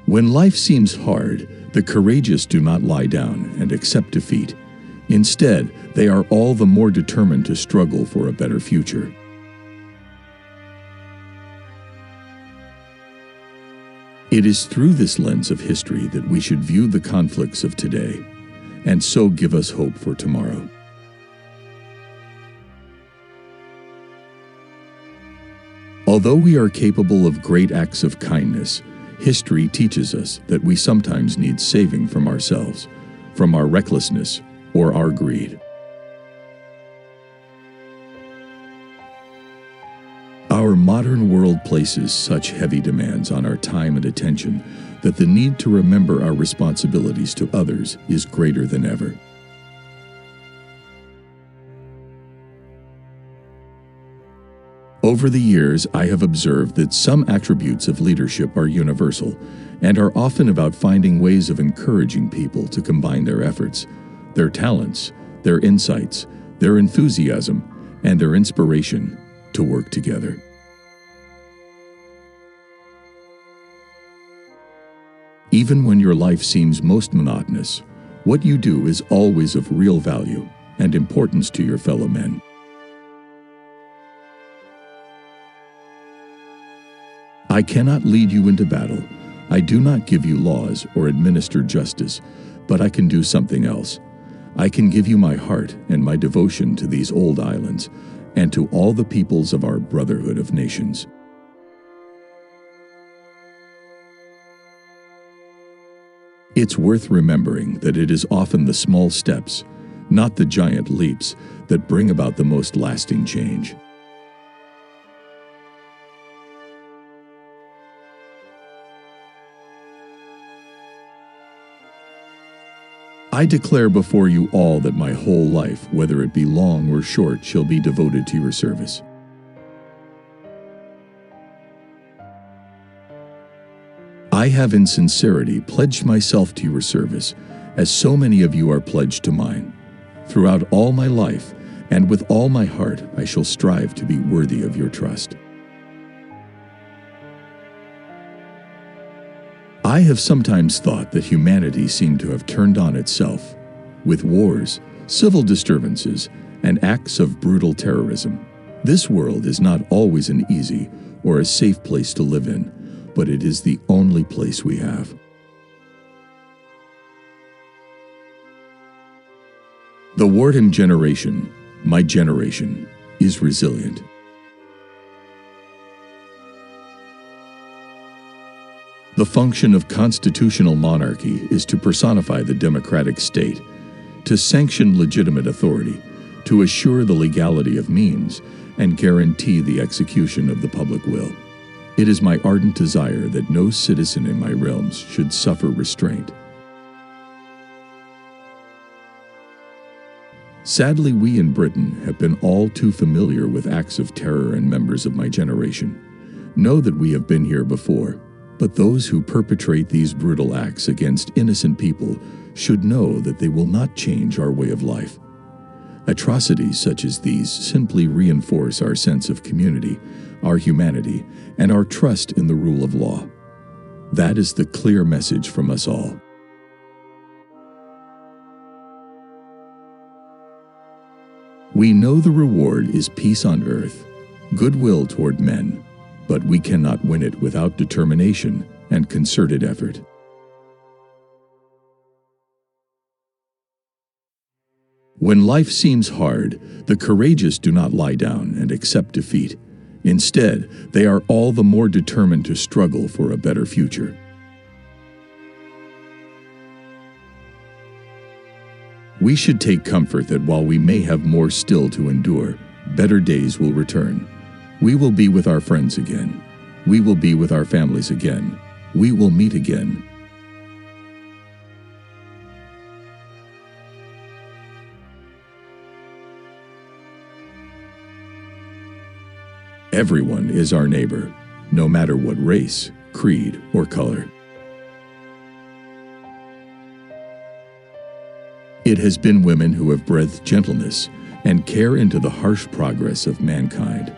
When life seems hard, the courageous do not lie down and accept defeat. Instead, they are all the more determined to struggle for a better future. It is through this lens of history that we should view the conflicts of today, and so give us hope for tomorrow. Although we are capable of great acts of kindness, history teaches us that we sometimes need saving from ourselves, from our recklessness or our greed. Our modern world places such heavy demands on our time and attention that the need to remember our responsibilities to others is greater than ever. Over the years, I have observed that some attributes of leadership are universal and are often about finding ways of encouraging people to combine their efforts, their talents, their insights, their enthusiasm, and their inspiration to work together. Even when your life seems most monotonous, what you do is always of real value and importance to your fellow men. I cannot lead you into battle. I do not give you laws or administer justice, but I can do something else. I can give you my heart and my devotion to these old islands and to all the peoples of our brotherhood of nations. It's worth remembering that it is often the small steps, not the giant leaps, that bring about the most lasting change. I declare before you all that my whole life, whether it be long or short, shall be devoted to your service. I have in sincerity pledged myself to your service, as so many of you are pledged to mine. Throughout all my life, and with all my heart, I shall strive to be worthy of your trust. I have sometimes thought that humanity seemed to have turned on itself, with wars, civil disturbances, and acts of brutal terrorism. This world is not always an easy or a safe place to live in, but it is the only place we have. The wartime generation, my generation, is resilient. The function of constitutional monarchy is to personify the democratic state, to sanction legitimate authority, to assure the legality of means, and guarantee the execution of the public will. It is my ardent desire that no citizen in my realms should suffer restraint. Sadly, we in Britain have been all too familiar with acts of terror, and members of my generation know that we have been here before. But those who perpetrate these brutal acts against innocent people should know that they will not change our way of life. Atrocities such as these simply reinforce our sense of community, our humanity, and our trust in the rule of law. That is the clear message from us all. We know the reward is peace on earth, goodwill toward men, but we cannot win it without determination and concerted effort. When life seems hard, the courageous do not lie down and accept defeat. Instead, they are all the more determined to struggle for a better future. We should take comfort that while we may have more still to endure, better days will return. We will be with our friends again. We will be with our families again. We will meet again. Everyone is our neighbor, no matter what race, creed, or color. It has been women who have breathed gentleness and care into the harsh progress of mankind.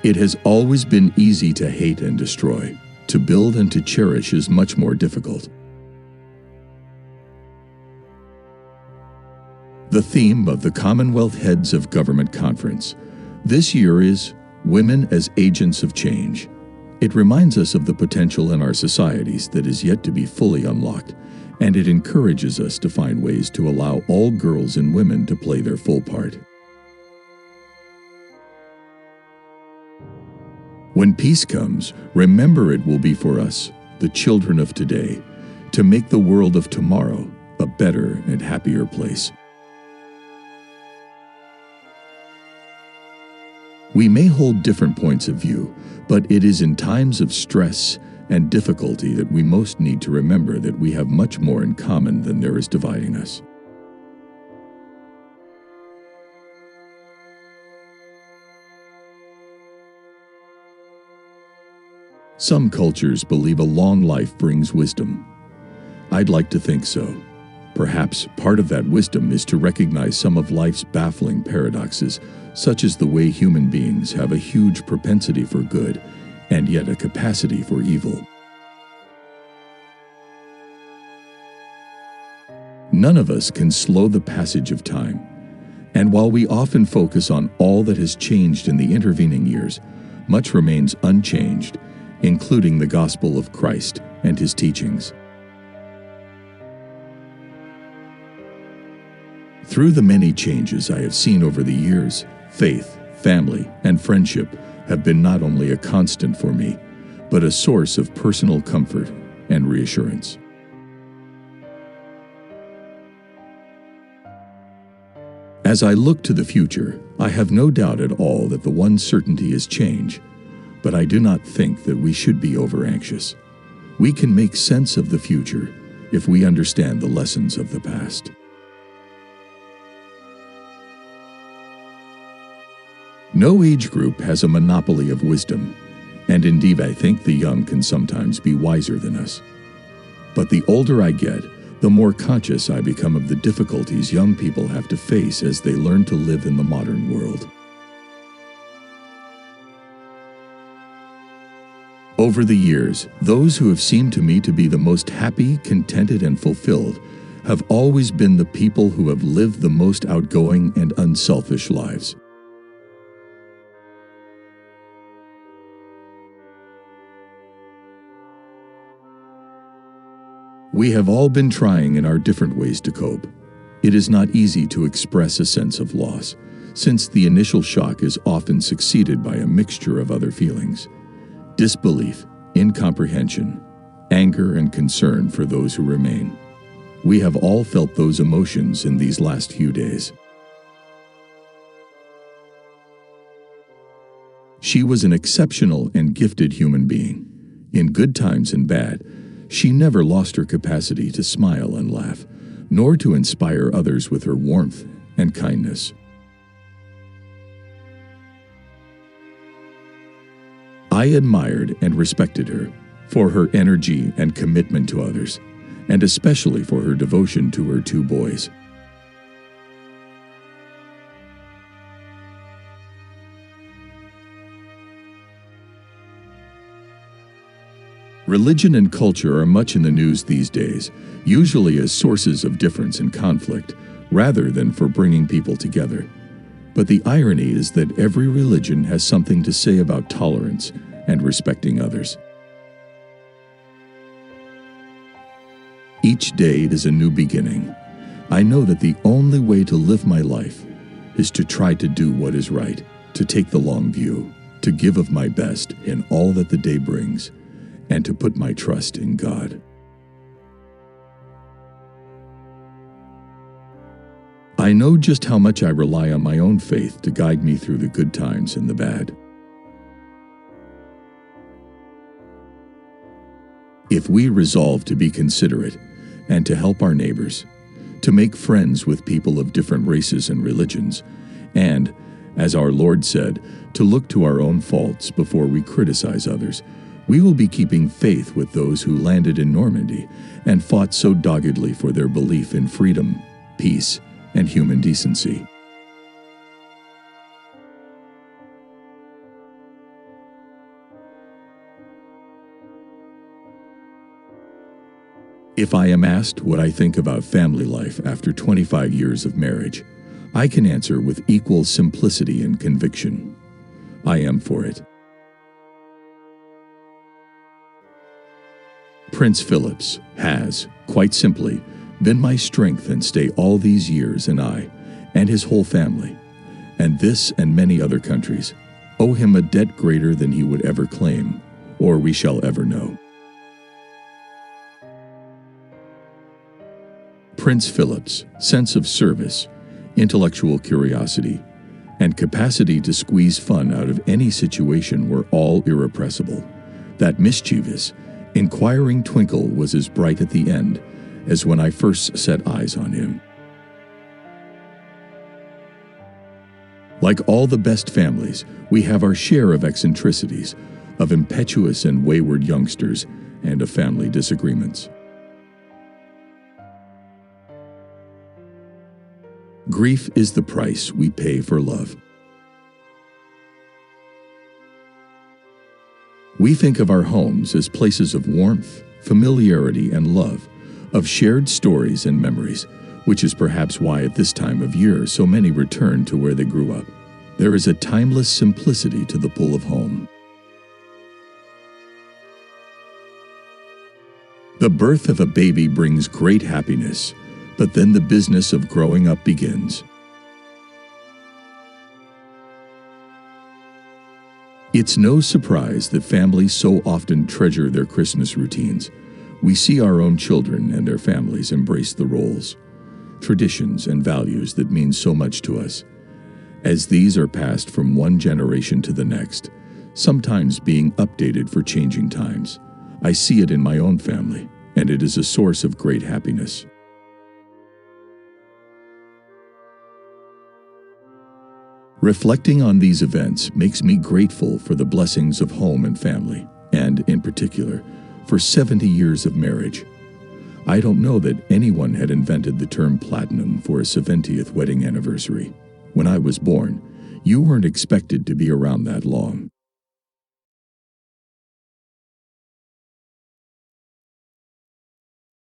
It has always been easy to hate and destroy. To build and to cherish is much more difficult. The theme of the Commonwealth Heads of Government Conference this year is Women as Agents of Change. It reminds us of the potential in our societies that is yet to be fully unlocked, and it encourages us to find ways to allow all girls and women to play their full part. When peace comes, remember it will be for us, the children of today, to make the world of tomorrow a better and happier place. We may hold different points of view, but it is in times of stress and difficulty that we most need to remember that we have much more in common than there is dividing us. Some cultures believe a long life brings wisdom. I'd like to think so. Perhaps part of that wisdom is to recognize some of life's baffling paradoxes, such as the way human beings have a huge propensity for good and yet a capacity for evil. None of us can slow the passage of time, and while we often focus on all that has changed in the intervening years, much remains unchanged, including the gospel of Christ and his teachings. Through the many changes I have seen over the years, faith, family, and friendship have been not only a constant for me, but a source of personal comfort and reassurance. As I look to the future, I have no doubt at all that the one certainty is change, but I do not think that we should be over-anxious. We can make sense of the future if we understand the lessons of the past. No age group has a monopoly of wisdom, and indeed I think the young can sometimes be wiser than us. But the older I get, the more conscious I become of the difficulties young people have to face as they learn to live in the modern world. Over the years, those who have seemed to me to be the most happy, contented, and fulfilled have always been the people who have lived the most outgoing and unselfish lives. We have all been trying in our different ways to cope. It is not easy to express a sense of loss, since the initial shock is often succeeded by a mixture of other feelings: disbelief, incomprehension, anger, and concern for those who remain. We have all felt those emotions in these last few days. She was an exceptional and gifted human being. In good times and bad, she never lost her capacity to smile and laugh, nor to inspire others with her warmth and kindness. I admired and respected her for her energy and commitment to others, and especially for her devotion to her two boys. Religion and culture are much in the news these days, usually as sources of difference and conflict, rather than for bringing people together. But the irony is that every religion has something to say about tolerance and respecting others. Each day is a new beginning. I know that the only way to live my life is to try to do what is right, to take the long view, to give of my best in all that the day brings, and to put my trust in God. I know just how much I rely on my own faith to guide me through the good times and the bad. If we resolve to be considerate and to help our neighbors, to make friends with people of different races and religions, and, as our Lord said, to look to our own faults before we criticize others, we will be keeping faith with those who landed in Normandy and fought so doggedly for their belief in freedom, peace, and human decency. If I am asked what I think about family life after 25 years of marriage, I can answer with equal simplicity and conviction. I am for it. Prince Phillips has, quite simply, been my strength and stay all these years, and I, and his whole family, and this and many other countries, owe him a debt greater than he would ever claim, or we shall ever know. Prince Philip's sense of service, intellectual curiosity, and capacity to squeeze fun out of any situation were all irrepressible. That mischievous, inquiring twinkle was as bright at the end as when I first set eyes on him. Like all the best families, we have our share of eccentricities, of impetuous and wayward youngsters, and of family disagreements. Grief is the price we pay for love. We think of our homes as places of warmth, familiarity, and love, of shared stories and memories, which is perhaps why at this time of year so many return to where they grew up. There is a timeless simplicity to the pull of home. The birth of a baby brings great happiness, but then the business of growing up begins. It's no surprise that families so often treasure their Christmas routines. We see our own children and their families embrace the roles, traditions, and values that mean so much to us. As these are passed from one generation to the next, sometimes being updated for changing times, I see it in my own family, and it is a source of great happiness. Reflecting on these events makes me grateful for the blessings of home and family, and, in particular, for 70 years of marriage. I don't know that anyone had invented the term platinum for a 70th wedding anniversary. When I was born, you weren't expected to be around that long.